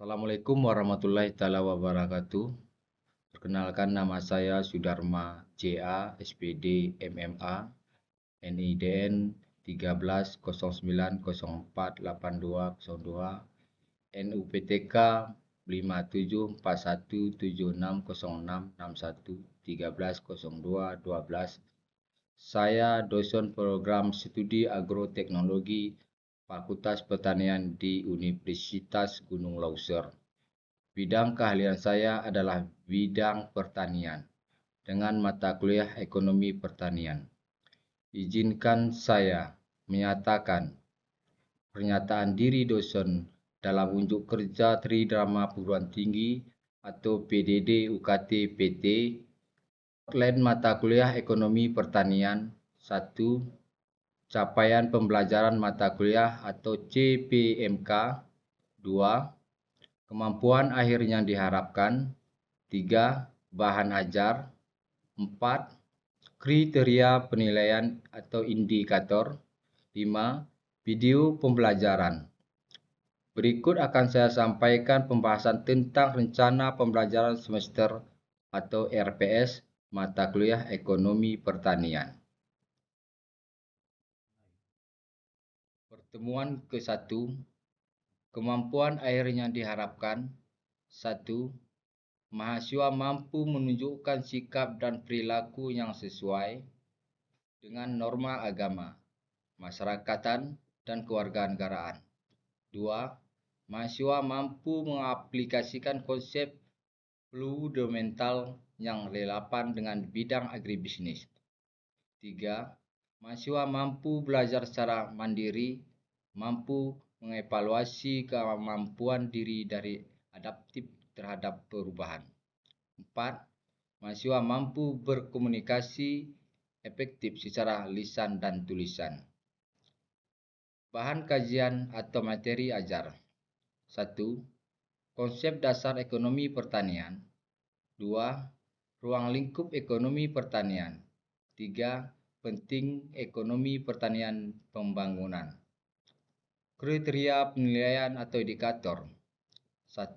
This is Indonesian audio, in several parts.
Assalamualaikum warahmatullahi taala wabarakatuh. Perkenalkan, nama saya Sudarma JA, SPD MMA, NIDN 1309048202, NUPTK 5741760661130212. Saya dosen program studi agroteknologi Fakultas Pertanian di Universitas Gunung Leuser. Bidang keahlian saya adalah bidang pertanian dengan mata kuliah ekonomi pertanian. Izinkan saya menyatakan pernyataan diri dosen dalam unjuk kerja Tridrama Perguruan Tinggi atau PDD UKT PT outline mata kuliah ekonomi pertanian 1. Capaian pembelajaran mata kuliah atau CPMK 2. Kemampuan akhir yang diharapkan 3. Bahan ajar 4. Kriteria penilaian atau indikator 5. Video pembelajaran. Berikut akan saya sampaikan pembahasan tentang rencana pembelajaran semester atau RPS mata kuliah ekonomi pertanian. Pertemuan ke-1. Kemampuan akhir yang diharapkan 1. Mahasiswa mampu menunjukkan sikap dan perilaku yang sesuai dengan norma agama, masyarakatan, dan kewarganegaraan. 2. Mahasiswa mampu mengaplikasikan konsep fundamental yang relevan dengan bidang agribisnis. 3. Mahasiswa mampu belajar secara mandiri, mampu mengevaluasi kemampuan diri dari adaptif terhadap perubahan. 4. Mahasiswa mampu berkomunikasi efektif secara lisan dan tulisan. Bahan kajian atau materi ajar. 1. Konsep dasar ekonomi pertanian. 2. Ruang lingkup ekonomi pertanian. 3. Penting ekonomi pertanian pembangunan. Kriteria penilaian atau indikator. 1.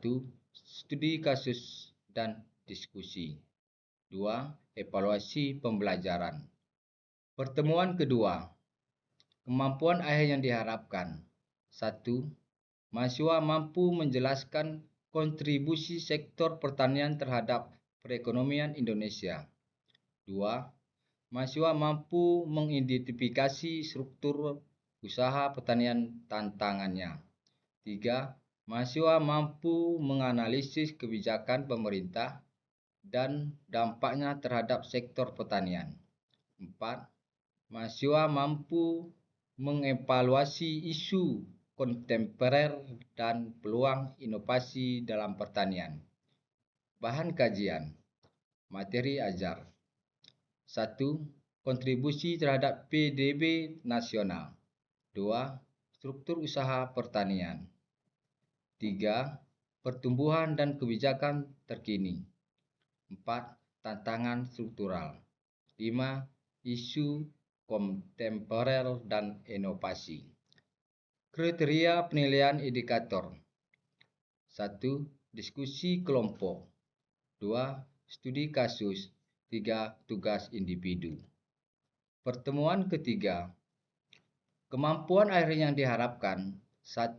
Studi kasus dan diskusi. 2. Evaluasi pembelajaran. Pertemuan kedua. Kemampuan akhir yang diharapkan. 1. Mahasiswa mampu menjelaskan kontribusi sektor pertanian terhadap perekonomian Indonesia. 2. Mahasiswa mampu mengidentifikasi struktur usaha pertanian tantangannya. 3. Mahasiswa mampu menganalisis kebijakan pemerintah dan dampaknya terhadap sektor pertanian. 4. Mahasiswa mampu mengevaluasi isu kontemporer dan peluang inovasi dalam pertanian. Bahan kajian. Materi ajar. 1. Kontribusi terhadap PDB nasional. 2. Struktur usaha pertanian. 3. Pertumbuhan dan kebijakan terkini. 4. Tantangan struktural. 5. Isu kontemporer dan inovasi. Kriteria penilaian indikator. 1. Diskusi kelompok. 2. Studi kasus. 3. Tugas individu. Pertemuan ketiga. Kemampuan akhir yang diharapkan. 1.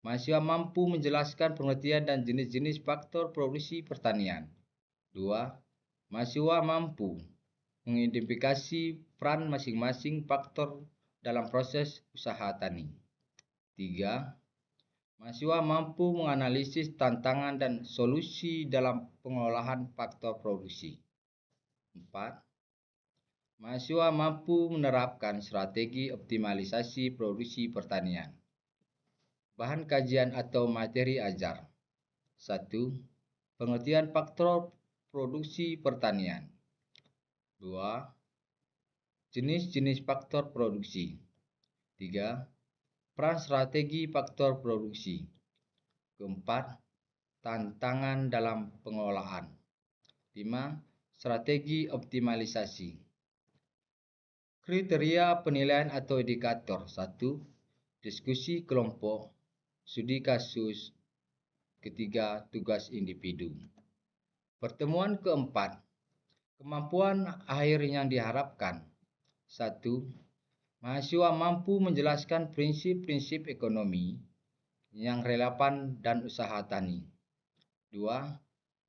Mahasiswa mampu menjelaskan pengertian dan jenis-jenis faktor produksi pertanian. 2. Mahasiswa mampu mengidentifikasi peran masing-masing faktor dalam proses usaha tani. 3. Mahasiswa mampu menganalisis tantangan dan solusi dalam pengolahan faktor produksi. 4. Mahasiswa mampu menerapkan strategi optimalisasi produksi pertanian. Bahan kajian atau materi ajar. 1. Pengertian faktor produksi pertanian. 2. Jenis-jenis faktor produksi. 3. Peran strategi faktor produksi. 4. Tantangan dalam pengolahan. 5. Strategi optimalisasi. Kriteria penilaian atau indikator. 1. Diskusi kelompok, studi kasus, Ketiga, tugas individu. Pertemuan keempat, kemampuan akhir yang diharapkan. 1. Mahasiswa mampu menjelaskan prinsip-prinsip ekonomi yang relevan dan usaha tani. 2.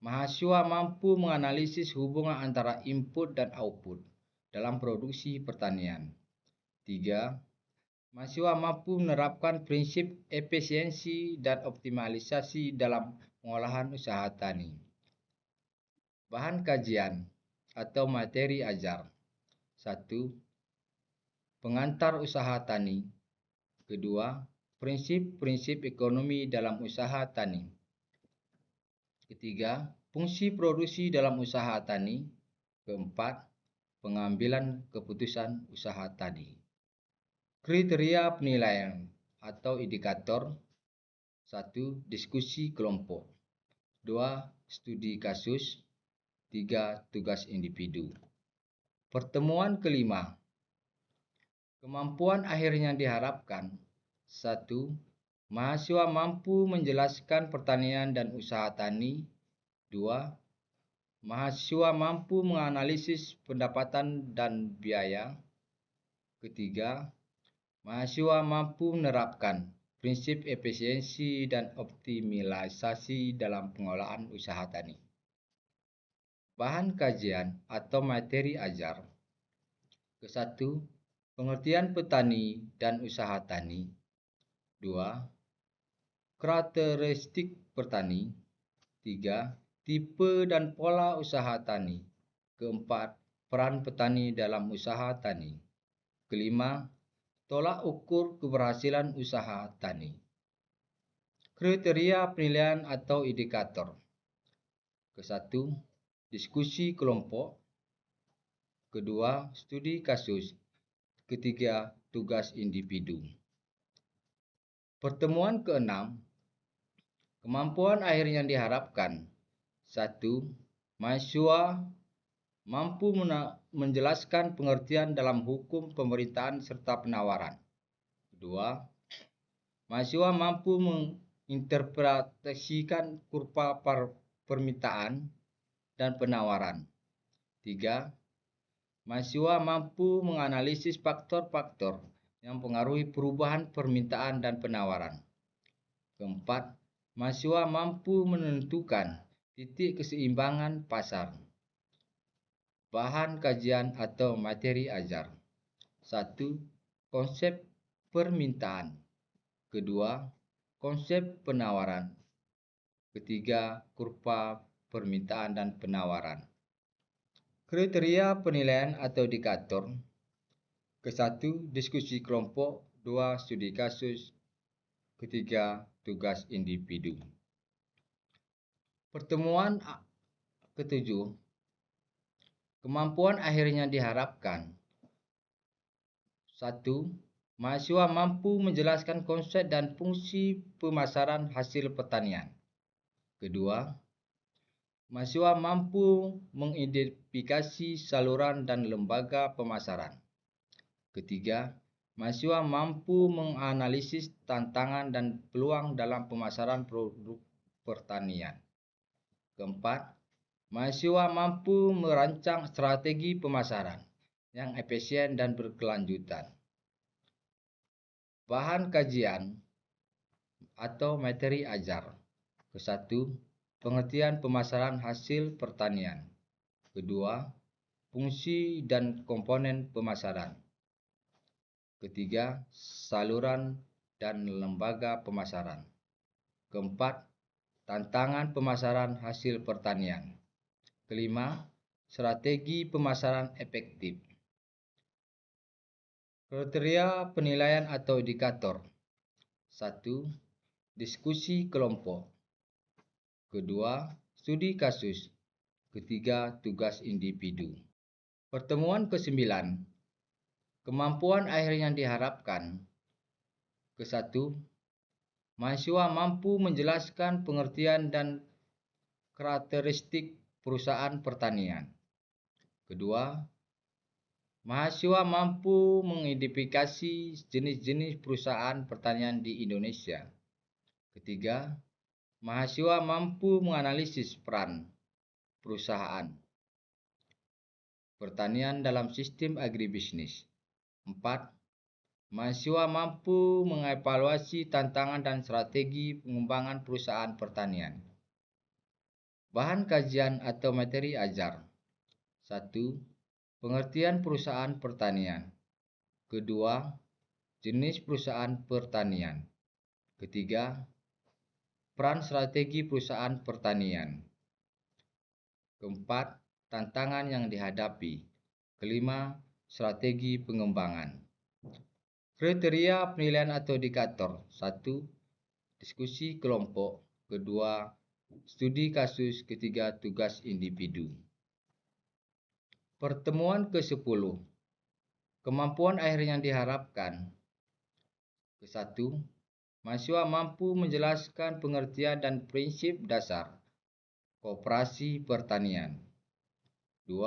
Mahasiswa mampu menganalisis hubungan antara input dan output dalam produksi pertanian. 3. Mahasiswa mampu menerapkan prinsip efisiensi dan optimalisasi dalam pengolahan usaha tani. Bahan kajian atau materi ajar. 1. Pengantar usaha tani. 2. Prinsip-prinsip ekonomi dalam usaha tani. 3. Fungsi produksi dalam usaha tani. 4. Pengambilan keputusan usaha tani. Kriteria penilaian atau indikator. 1. Diskusi kelompok. 2. Studi kasus. 3. Tugas individu. Pertemuan kelima, kemampuan akhir yang diharapkan. 1. Mahasiswa mampu menjelaskan pertanian dan usaha tani. 2. Mahasiswa mampu menganalisis pendapatan dan biaya. 3. Mahasiswa mampu menerapkan prinsip efisiensi dan optimalisasi dalam pengolahan usaha tani. Bahan kajian atau materi ajar. 1. Pengertian petani dan usaha tani. 2. Karakteristik petani. 3. Tipe dan pola usaha tani. 4. Peran petani dalam usaha tani. 5. Tolak ukur keberhasilan usaha tani. Kriteria penilaian atau indikator. 1. Diskusi kelompok. 2. Studi kasus. 3. Tugas individu. Pertemuan keenam, kemampuan akhir yang diharapkan. 1. Mahasiswa mampu menjelaskan pengertian dalam hukum pemerintahan serta penawaran. 2. Mahasiswa mampu menginterpretasikan kurva permintaan dan penawaran. 3. Mahasiswa mampu menganalisis faktor-faktor yang mempengaruhi perubahan permintaan dan penawaran. 4. Mahasiswa mampu menentukan titik keseimbangan pasar. Bahan kajian atau materi ajar. 1. Konsep permintaan. 2. Konsep penawaran. 3. Kurva permintaan dan penawaran. Kriteria penilaian atau indikator. 1. Diskusi kelompok. 2. Studi kasus. 3. Tugas individu. Pertemuan ketujuh, kemampuan akhirnya diharapkan. 1. Mahasiswa mampu menjelaskan konsep dan fungsi pemasaran hasil pertanian. 2. Mahasiswa mampu mengidentifikasi saluran dan lembaga pemasaran. 3. Mahasiswa mampu menganalisis tantangan dan peluang dalam pemasaran produk pertanian. 4. Mahasiswa mampu merancang strategi pemasaran yang efisien dan berkelanjutan. Bahan kajian atau materi ajar. 1. Pengertian pemasaran hasil pertanian. 2. Fungsi dan komponen pemasaran. 3. Saluran dan lembaga pemasaran. 4. Tantangan pemasaran hasil pertanian. 5. Strategi pemasaran efektif. Kriteria penilaian atau indikator. 1. Diskusi kelompok. 2. Studi kasus. 3. Tugas individu. Pertemuan ke-9, kemampuan akhir yang diharapkan. 1. Mahasiswa mampu menjelaskan pengertian dan karakteristik perusahaan pertanian. 2. Mahasiswa mampu mengidentifikasi jenis-jenis perusahaan pertanian di Indonesia. 3. mahasiswa mampu menganalisis peran perusahaan pertanian dalam sistem agribisnis. 4. Mahasiswa mampu mengevaluasi tantangan dan strategi pengembangan perusahaan pertanian. Bahan kajian atau materi ajar. 1. Pengertian perusahaan pertanian. Kedua, jenis perusahaan pertanian. Ketiga, peran strategi perusahaan pertanian. Keempat, tantangan yang dihadapi. Kelima, strategi pengembangan. Kriteria penilaian atau indikator. 1. Diskusi kelompok. Kedua, studi kasus. Ketiga, tugas individu. Pertemuan ke-10. Kemampuan akhir yang diharapkan. Ke-1. Mahasiswa mampu menjelaskan pengertian dan prinsip dasar koperasi pertanian. 2.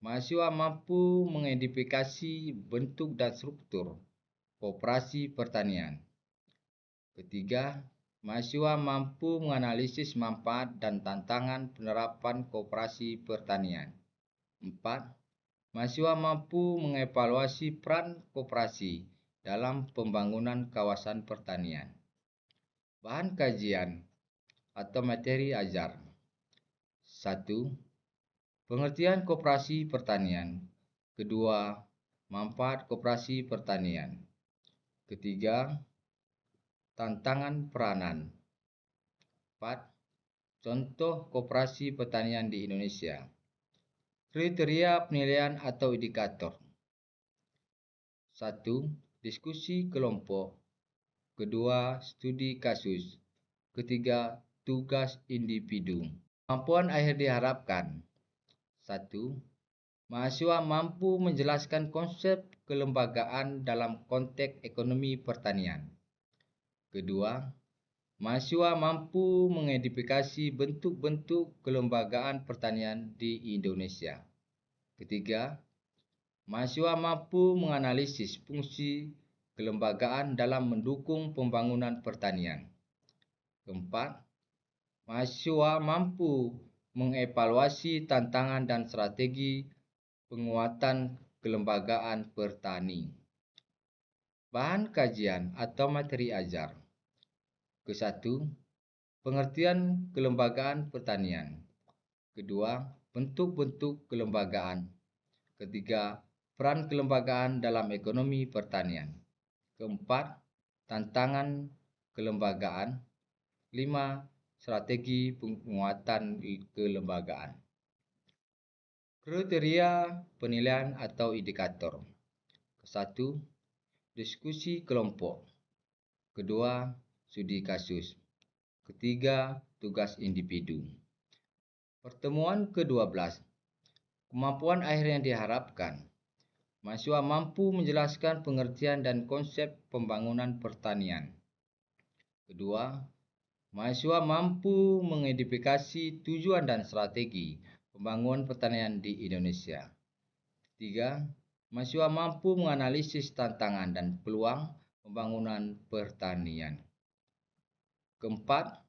Mahasiswa mampu mengidentifikasi bentuk dan struktur koperasi pertanian. Ketiga, mahasiswa mampu menganalisis manfaat dan tantangan penerapan koperasi pertanian. 4. Mahasiswa mampu mengevaluasi peran koperasi dalam pembangunan kawasan pertanian. Bahan kajian atau materi ajar. 1. Pengertian koperasi pertanian. Kedua, manfaat koperasi pertanian. Ketiga, tantangan peranan. 4. Contoh koperasi pertanian di Indonesia. Kriteria penilaian atau indikator. 1. Diskusi kelompok. Kedua, studi kasus. Ketiga, tugas individu. Kemampuan akhir diharapkan. 1. Mahasiswa mampu menjelaskan konsep kelembagaan dalam konteks ekonomi pertanian. Kedua, mahasiswa mampu mengidentifikasi bentuk-bentuk kelembagaan pertanian di Indonesia. Ketiga, mahasiswa mampu menganalisis fungsi kelembagaan dalam mendukung pembangunan pertanian. Keempat, mahasiswa mampu mengevaluasi tantangan dan strategi penguatan kelembagaan petani. Bahan kajian atau materi ajar. Ke-1, pengertian kelembagaan pertanian. Kedua, bentuk-bentuk kelembagaan. Ketiga, peran kelembagaan dalam ekonomi pertanian. Keempat, tantangan kelembagaan. 5. Strategi penguatan kelembagaan. Kriteria penilaian atau indikator. Ke-1, diskusi kelompok. Kedua, studi kasus. Ketiga, tugas individu. Pertemuan ke-12. Kemampuan akhir yang diharapkan. Mahasiswa mampu menjelaskan pengertian dan konsep pembangunan pertanian. Kedua, mahasiswa mampu mengidentifikasi tujuan dan strategi pembangunan pertanian di Indonesia. Ketiga, mahasiswa mampu menganalisis tantangan dan peluang pembangunan pertanian. Keempat,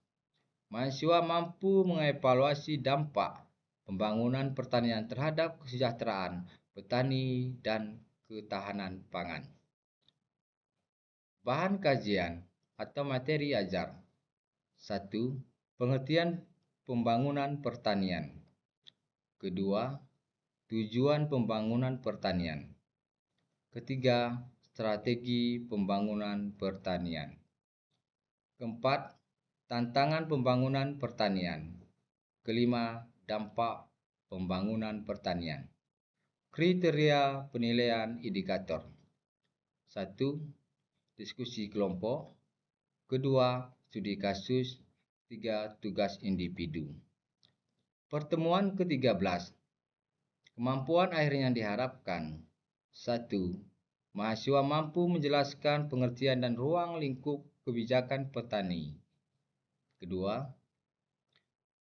mahasiswa mampu mengevaluasi dampak pembangunan pertanian terhadap kesejahteraan petani dan ketahanan pangan. Bahan kajian atau materi ajar. 1. Pengertian pembangunan pertanian. Kedua, tujuan pembangunan pertanian. Ketiga, strategi pembangunan pertanian. Keempat, tantangan pembangunan pertanian. Kelima, dampak pembangunan pertanian. Kriteria penilaian indikator. 1. Diskusi kelompok. Kedua, studi kasus. 3. Tugas individu. Pertemuan ke-13. Kemampuan akhir yang diharapkan. 1. Mahasiswa mampu menjelaskan pengertian dan ruang lingkup kebijakan petani. Kedua,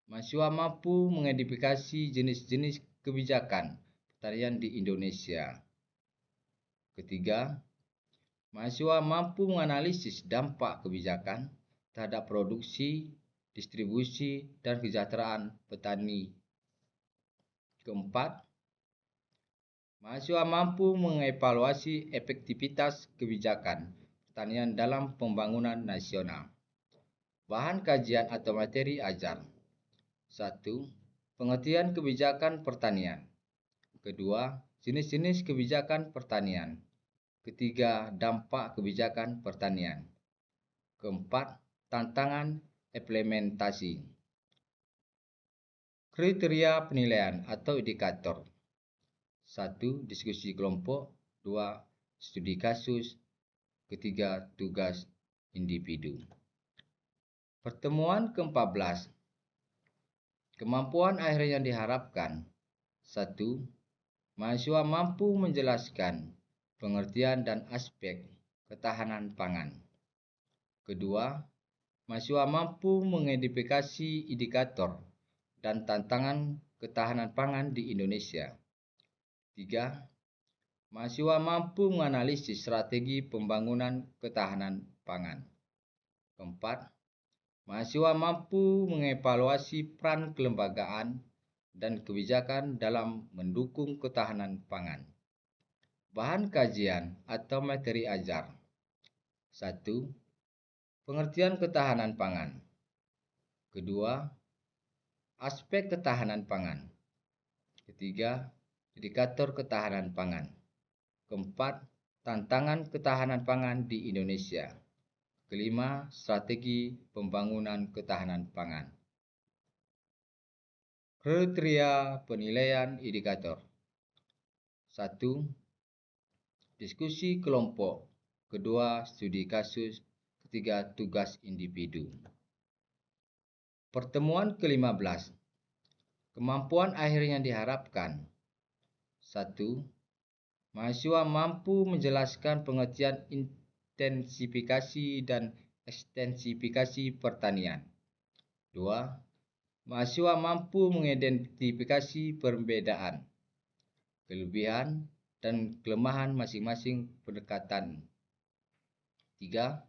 mahasiswa mampu mengidentifikasi jenis-jenis kebijakan pertanian di Indonesia. Ketiga, mahasiswa mampu menganalisis dampak kebijakan terhadap produksi distribusi, dan kesejahteraan petani. Keempat, mahasiswa mampu mengevaluasi efektivitas kebijakan pertanian dalam pembangunan nasional. Bahan kajian atau materi ajar. 1. Pengertian kebijakan pertanian. Kedua, jenis-jenis kebijakan pertanian. Ketiga, dampak kebijakan pertanian. Keempat, tantangan implementasi. Kriteria penilaian atau indikator. 1. Diskusi kelompok. 2. Studi kasus. Ketiga, tugas individu. Pertemuan ke-14. Kemampuan akhir yang diharapkan. 1. Mahasiswa mampu menjelaskan pengertian dan aspek ketahanan pangan. Kedua, mahasiswa mampu mengidentifikasi indikator dan tantangan ketahanan pangan di Indonesia. 3. Mahasiswa mampu menganalisis strategi pembangunan ketahanan pangan. 4. Mahasiswa mampu mengevaluasi peran kelembagaan dan kebijakan dalam mendukung ketahanan pangan. Bahan kajian atau materi ajar. 1. Pengertian ketahanan pangan. Kedua, aspek ketahanan pangan. Ketiga, indikator ketahanan pangan. Keempat, tantangan ketahanan pangan di Indonesia. Kelima, strategi pembangunan ketahanan pangan. Kriteria penilaian indikator. 1. Diskusi kelompok. Kedua, studi kasus. Ketiga, tugas individu. Pertemuan ke-15. Kemampuan akhir yang diharapkan. 1. Mahasiswa mampu menjelaskan pengertian intensifikasi dan ekstensifikasi pertanian. 2. Mahasiswa mampu mengidentifikasi perbedaan, kelebihan, dan kelemahan masing-masing pendekatan. 3.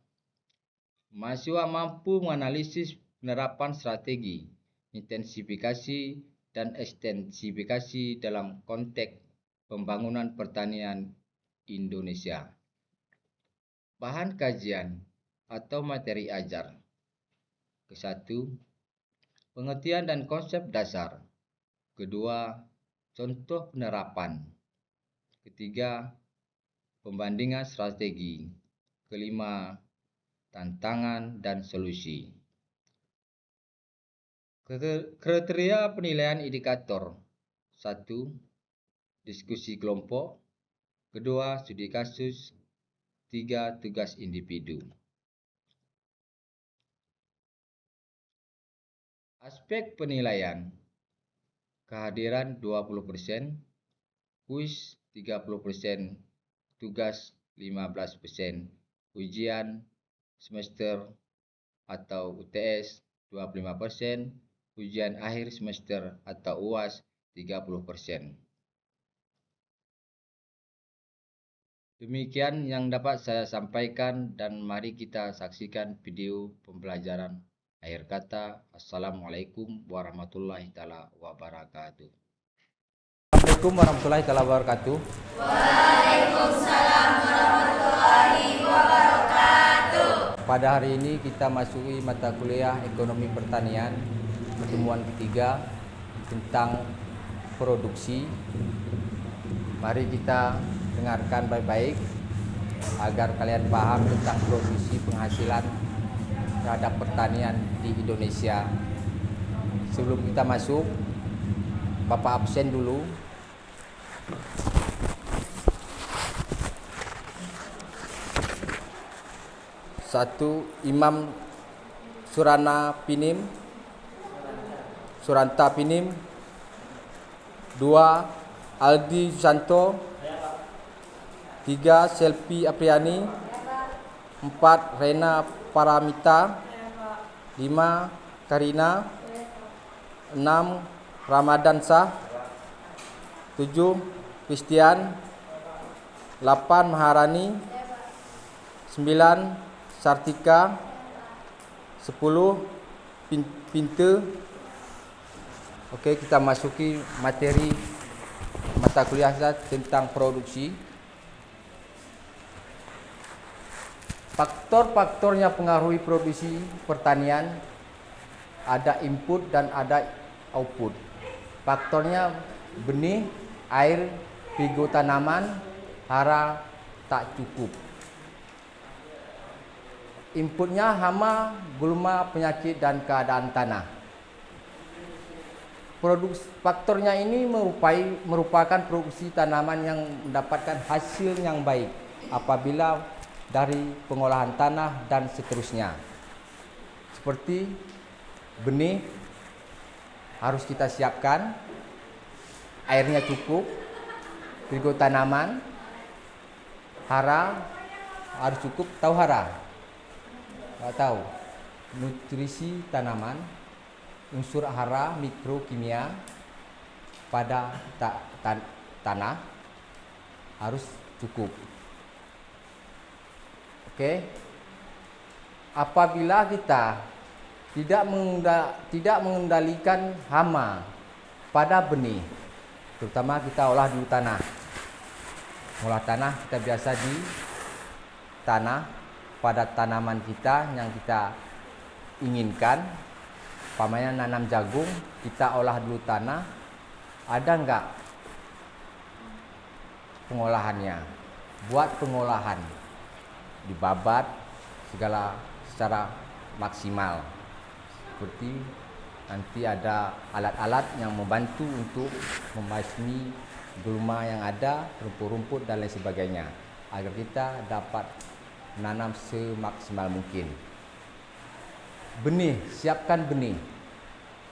Mahasiswa mampu menganalisis penerapan strategi, intensifikasi, dan ekstensifikasi dalam konteks pembangunan pertanian Indonesia. Bahan kajian atau materi ajar. Ke-1, pengertian dan konsep dasar. Kedua, contoh penerapan. Ketiga, pembandingan strategi. Kelima, tantangan dan solusi. Kriteria penilaian indikator. 1. Diskusi kelompok. Kedua, studi kasus. 3. Tugas individu. Aspek penilaian. Kehadiran 20%, kuis 30%, tugas 15%, ujian semester atau UTS 25%, ujian akhir semester atau UAS 30%. Demikian yang dapat saya sampaikan dan mari kita saksikan video pembelajaran akhir kata. Assalamualaikum warahmatullahi wabarakatuh. Assalamualaikum warahmatullahi wabarakatuh. Waalaikumsalam warahmatullahi wabarakatuh. Pada hari ini kita masuki mata kuliah ekonomi pertanian, pertemuan ketiga tentang produksi. Mari kita dengarkan baik-baik agar kalian paham tentang produksi penghasilan terhadap pertanian di Indonesia. Sebelum kita masuk, Bapak absen dulu. Satu, Imam Suranta Pinim. 2. Aldi Susanto. 3. Selvi Apriani. 4. Rena Paramita. 5. Karina. 6. Ramadan Shah. 7. Christian. 8. Maharani. 9. Sartika. 10. pintu. Oke, kita masuki materi mata kuliah kita tentang produksi. Faktor-faktor yang pengaruhi produksi pertanian ada input dan ada output. Faktornya benih, air, figo tanaman, hara tak cukup. Inputnya hama, gulma, penyakit dan keadaan tanah. Faktornya ini merupakan produksi tanaman yang mendapatkan hasil yang baik apabila dari pengolahan tanah dan seterusnya. Seperti benih harus kita siapkan, airnya cukup, figo tanaman, hara harus cukup. Tahu hara? Nggak tahu. Nutrisi tanaman, unsur hara mikrokimia pada tanah harus cukup. Oke. Apabila kita tidak mengendalikan hama pada benih, terutama kita olah dulu tanah. Olah tanah kita biasa di tanah pada tanaman kita yang kita inginkan. Umpamanya nanam jagung, kita olah dulu tanah. Ada enggak pengolahannya? Buat pengolahan, dibabat segala secara maksimal. Seperti nanti ada alat-alat yang membantu untuk membasmi gulma yang ada, rumput-rumput dan lain sebagainya, agar kita dapat menanam semaksimal mungkin. Benih, siapkan benih.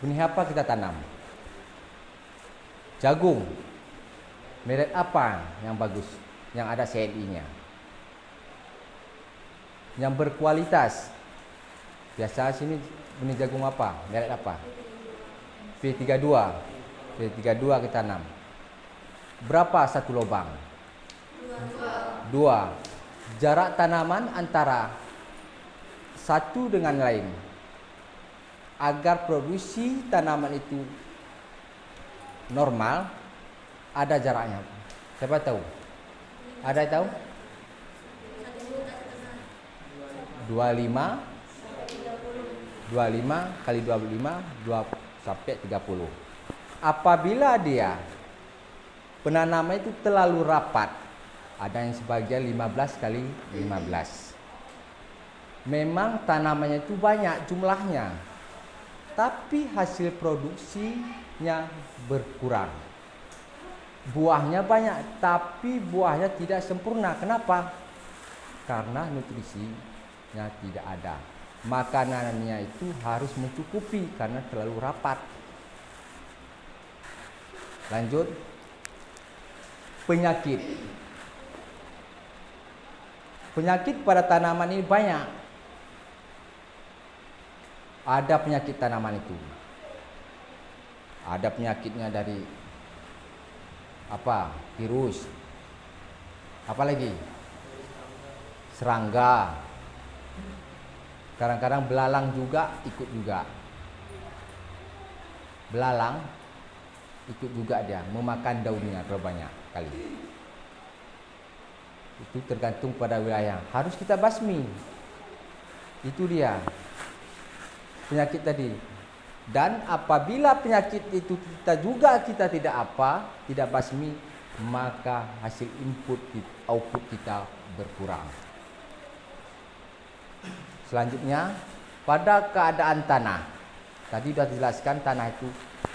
Benih apa kita tanam? Jagung. Merek apa yang bagus, yang ada CNI-nya, yang berkualitas? Biasa sini benih jagung apa? Merek apa? P32. P32 kita tanam. Berapa satu lubang? 2. Jarak tanaman antara satu dengan lain, agar produksi tanaman itu normal, ada jaraknya. Siapa tahu? Ada tahu? 25 kali 25 2 sampai 30. Apabila dia penanaman itu terlalu rapat, ada yang sebagian 15 kali 15. Memang tanamannya itu banyak jumlahnya, tapi hasil produksinya berkurang. Buahnya banyak, tapi buahnya tidak sempurna. Kenapa? Karena nutrisinya tidak ada. Makanannya itu harus mencukupi karena terlalu rapat. Lanjut. Penyakit. Penyakit pada tanaman ini banyak. Ada penyakit tanaman itu. Ada penyakitnya dari apa? Virus. Apa lagi? Serangga. Kadang-kadang belalang juga ikut juga. Belalang ikut juga dia memakan daunnya terlalu banyak kali. Itu tergantung pada wilayah. Harus kita basmi. Itu dia penyakit tadi. Dan apabila penyakit itu kita tidak basmi, maka hasil output kita berkurang. Selanjutnya, pada keadaan tanah. Tadi sudah dijelaskan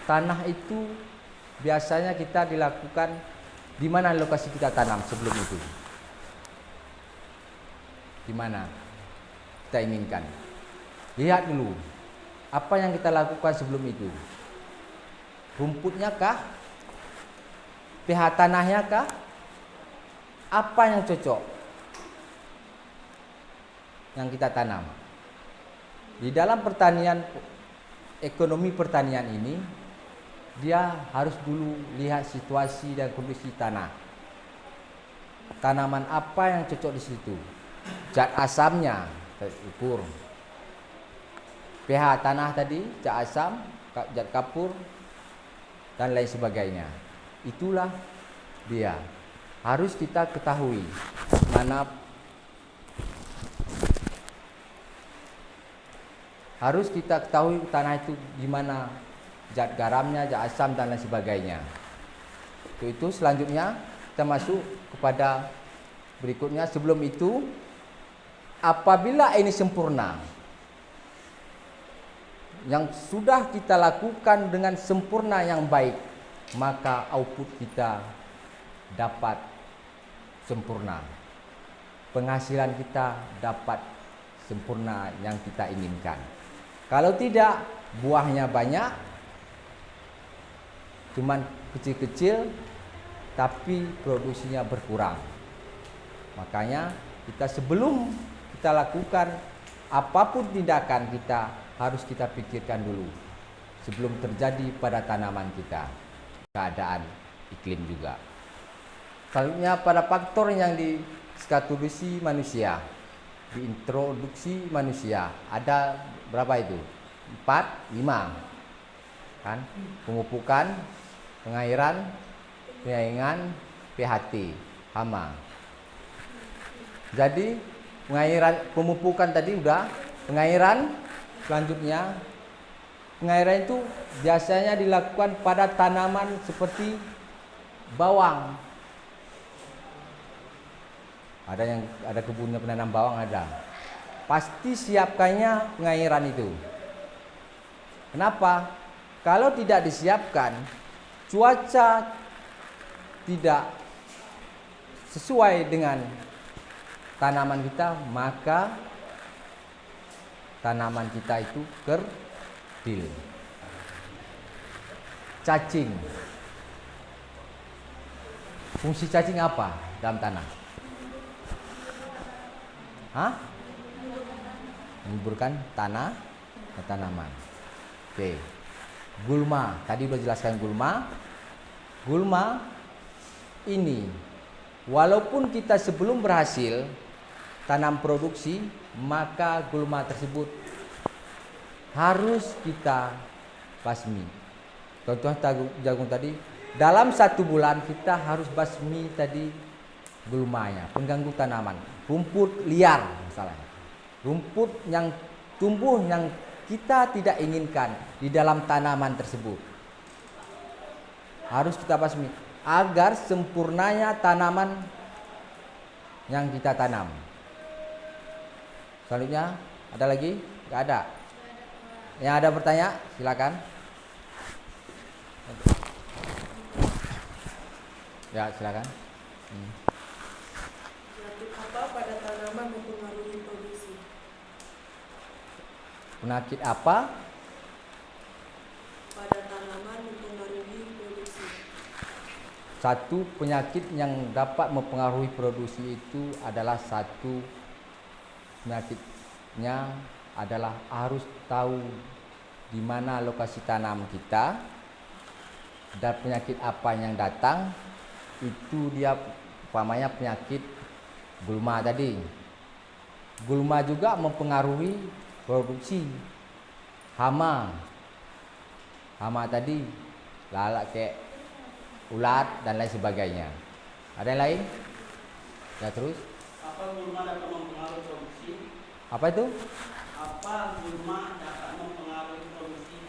tanah itu biasanya kita dilakukan di mana lokasi kita tanam sebelum itu. Di mana kita inginkan. Lihat dulu apa yang kita lakukan sebelum itu. Rumputnya kah? pH tanahnya kah? Apa yang cocok yang kita tanam? Di dalam pertanian, ekonomi pertanian ini, dia harus dulu lihat situasi dan kondisi tanah. Tanaman apa yang cocok di situ? Zat asamnya terukur. pH tanah tadi, zat asam, zat kapur, dan lain sebagainya. Itulah dia. Harus kita ketahui mana tanah itu di mana zat garamnya, zat asam dan lain sebagainya. Itu selanjutnya kita masuk kepada berikutnya. Sebelum itu, apabila ini sempurna, yang sudah kita lakukan dengan sempurna yang baik, maka output kita dapat sempurna. Penghasilan kita dapat sempurna yang kita inginkan. Kalau tidak, buahnya banyak, cuman kecil-kecil, tapi produksinya berkurang. Makanya kita sebelum kita lakukan apapun tindakan, kita harus kita pikirkan dulu sebelum terjadi pada tanaman kita keadaan iklim juga. Selanjutnya pada faktor yang diskatologi manusia, diintroduksi manusia, ada berapa itu? 4, 5 kan? Pemupukan, pengairan, penyaingan, PHT, hama. Jadi pengairan, pemupukan tadi udah, pengairan selanjutnya, pengairan itu biasanya dilakukan pada tanaman seperti bawang. Ada kebunnya penanam bawang ada. Pasti siapkannya pengairan itu. Kenapa? Kalau tidak disiapkan, cuaca tidak sesuai dengan tanaman kita, maka tanaman kita itu kerdil. Cacing. Fungsi cacing apa dalam tanah? Menyuburkan tanah dan tanaman. Oke. Gulma, tadi udah jelaskan gulma. Gulma ini, walaupun kita sebelum berhasil tanam produksi, maka gulma tersebut harus kita basmi. Contoh jagung tadi, dalam 1 bulan kita harus basmi tadi gulmanya, pengganggu tanaman, rumput liar misalnya, rumput yang tumbuh yang kita tidak inginkan di dalam tanaman tersebut, harus kita basmi agar sempurnanya tanaman yang kita tanam. Selanjutnya ada lagi? Nggak ada. Yang ada bertanya silakan. Ya silakan. Penyakit apa pada tanaman mempengaruhi produksi? Penyakit apa? Pada tanaman mempengaruhi produksi. Satu penyakit yang dapat mempengaruhi produksi itu adalah penyakitnya adalah harus tahu di mana lokasi tanam kita dan penyakit apa yang datang. Itu dia umpamanya penyakit gulma tadi. Gulma juga mempengaruhi produksi. Hama tadi lalat kayak ulat dan lain sebagainya. Ada yang lain? Ya terus. Apa gulma dapat mempengaruhi produksi? Apa itu? Apa gulma dapat mempengaruhi produksi?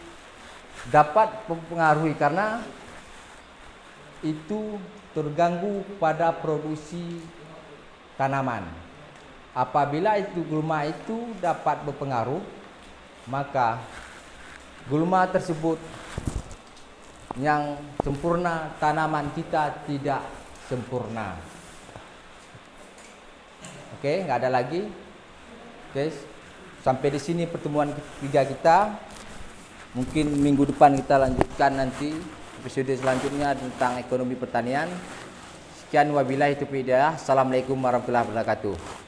Dapat mempengaruhi karena itu terganggu pada produksi tanaman. Apabila itu gulma itu dapat berpengaruh, maka gulma tersebut yang sempurna, tanaman kita tidak sempurna. Oke, nggak ada lagi. Oke, sampai di sini pertemuan ketiga kita. Mungkin minggu depan kita lanjutkan nanti episode selanjutnya tentang ekonomi pertanian. Sekian wabillahi taufiq hidayah. Assalamualaikum warahmatullahi wabarakatuh.